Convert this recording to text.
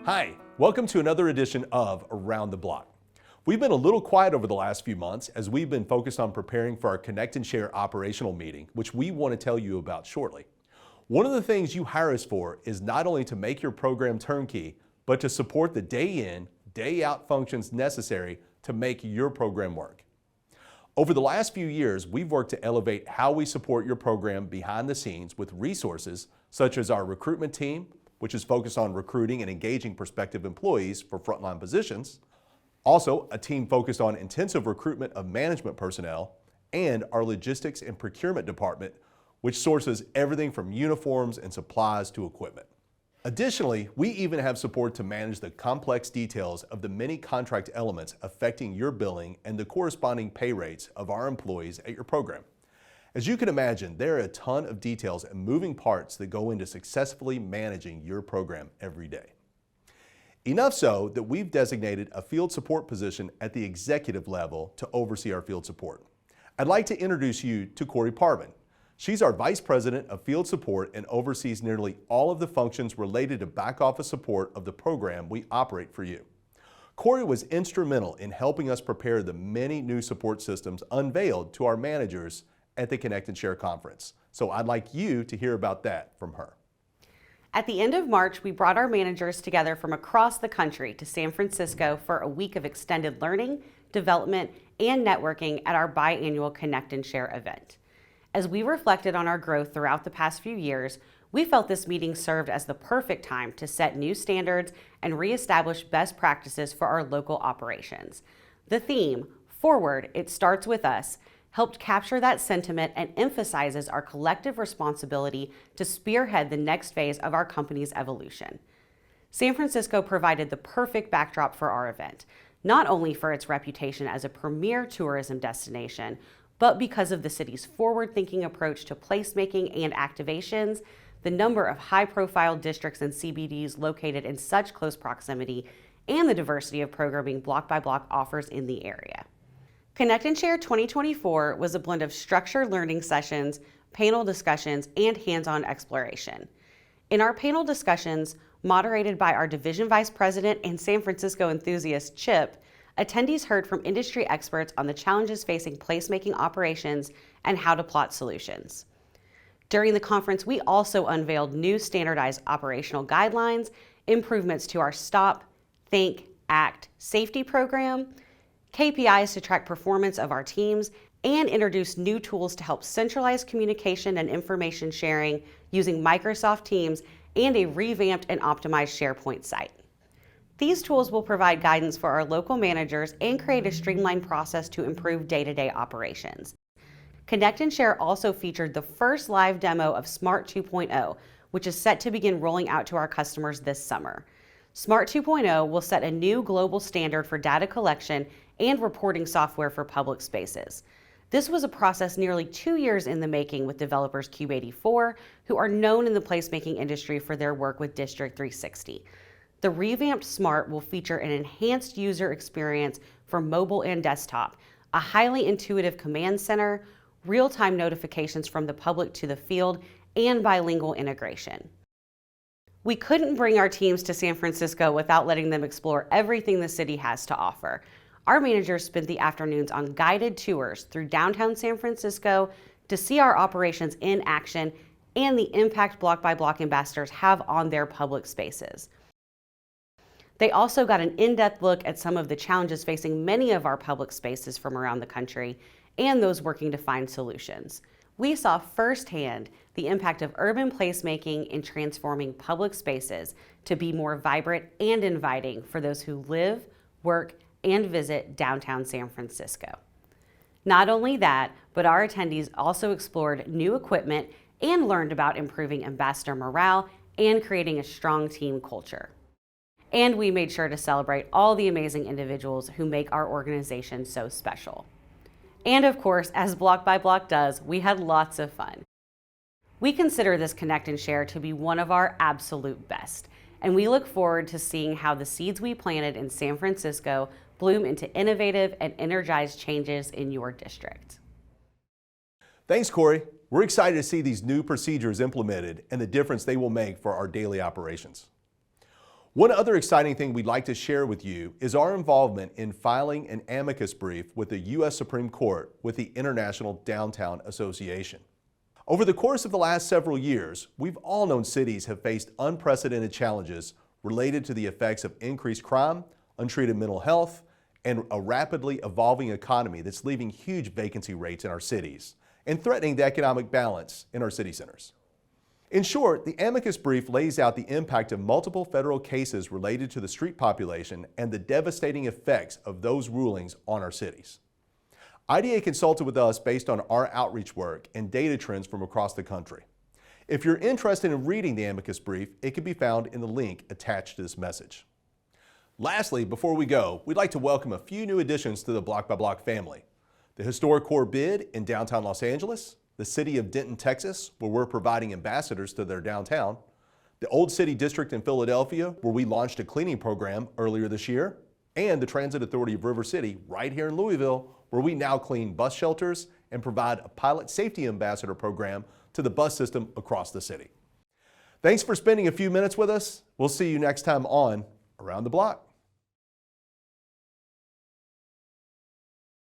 Hi, welcome to another edition of Around the Block. We've been a little quiet over the last few months as we've been focused on preparing for our Connect and Share operational meeting, which we want to tell you about shortly. One of the things you hire us for is not only to make your program turnkey, but to support the day in, day out functions necessary to make your program work. Over the last few years, we've worked to elevate how we support your program behind the scenes with resources such as our recruitment team, which is focused on recruiting and engaging prospective employees for frontline positions. Also, a team focused on intensive recruitment of management personnel, and our logistics and procurement department, which sources everything from uniforms and supplies to equipment. Additionally, we even have support to manage the complex details of the many contract elements affecting your billing and the corresponding pay rates of our employees at your program. As you can imagine, there are a ton of details and moving parts that go into successfully managing your program every day. Enough so that we've designated a field support position at the executive level to oversee our field support. I'd like to introduce you to Corey Parvin. She's our Vice President of Field Support and oversees nearly all of the functions related to back office support of the program we operate for you. Corey was instrumental in helping us prepare the many new support systems unveiled to our managers at the Connect and Share conference. So I'd like you to hear about that from her. At the end of March, we brought our managers together from across the country to San Francisco for a week of extended learning, development, and networking at our biannual Connect and Share event. As we reflected on our growth throughout the past few years, we felt this meeting served as the perfect time to set new standards and reestablish best practices for our local operations. The theme, Forward, It Starts With Us, helped capture that sentiment and emphasizes our collective responsibility to spearhead the next phase of our company's evolution. San Francisco provided the perfect backdrop for our event, not only for its reputation as a premier tourism destination, but because of the city's forward-thinking approach to placemaking and activations, the number of high-profile districts and CBDs located in such close proximity, and the diversity of programming Block by Block offers in the area. Connect and Share 2024 was a blend of structured learning sessions, panel discussions, and hands-on exploration. In our panel discussions, moderated by our Division Vice President and San Francisco enthusiast, Chip, attendees heard from industry experts on the challenges facing placemaking operations and how to plot solutions. During the conference, we also unveiled new standardized operational guidelines, improvements to our Stop, Think, Act safety program, KPIs to track performance of our teams, and introduced new tools to help centralize communication and information sharing using Microsoft Teams and a revamped and optimized SharePoint site. These tools will provide guidance for our local managers and create a streamlined process to improve day-to-day operations. Connect and Share also featured the first live demo of Smart 2.0, which is set to begin rolling out to our customers this summer. Smart 2.0 will set a new global standard for data collection and reporting software for public spaces. This was a process nearly 2 years in the making with developers Cube84, who are known in the placemaking industry for their work with District 360. The revamped Smart will feature an enhanced user experience for mobile and desktop, a highly intuitive command center, real-time notifications from the public to the field, and bilingual integration. We couldn't bring our teams to San Francisco without letting them explore everything the city has to offer. Our managers spent the afternoons on guided tours through downtown San Francisco to see our operations in action and the impact Block by Block ambassadors have on their public spaces. They also got an in-depth look at some of the challenges facing many of our public spaces from around the country and those working to find solutions. We saw firsthand the impact of urban placemaking in transforming public spaces to be more vibrant and inviting for those who live, work, and visit downtown San Francisco. Not only that, but our attendees also explored new equipment and learned about improving ambassador morale and creating a strong team culture. And we made sure to celebrate all the amazing individuals who make our organization so special. And of course, as Block by Block does, we had lots of fun. We consider this Connect and Share to be one of our absolute best, and we look forward to seeing how the seeds we planted in San Francisco bloom into innovative and energized changes in your district. Thanks, Corey. We're excited to see these new procedures implemented and the difference they will make for our daily operations. One other exciting thing we'd like to share with you is our involvement in filing an amicus brief with the U.S. Supreme Court with the International Downtown Association. Over the course of the last several years, we've all known cities have faced unprecedented challenges related to the effects of increased crime, untreated mental health, and a rapidly evolving economy that's leaving huge vacancy rates in our cities and threatening the economic balance in our city centers. In short, the amicus brief lays out the impact of multiple federal cases related to the street population and the devastating effects of those rulings on our cities. IDA consulted with us based on our outreach work and data trends from across the country. If you're interested in reading the amicus brief, it can be found in the link attached to this message. Lastly, before we go, we'd like to welcome a few new additions to the Block by Block family. The historic core bid in downtown Los Angeles, the city of Denton, Texas, where we're providing ambassadors to their downtown, the Old City District in Philadelphia, where we launched a cleaning program earlier this year, and the Transit Authority of River City right here in Louisville, where we now clean bus shelters and provide a pilot safety ambassador program to the bus system across the city. Thanks for spending a few minutes with us. We'll see you next time on Around the Block.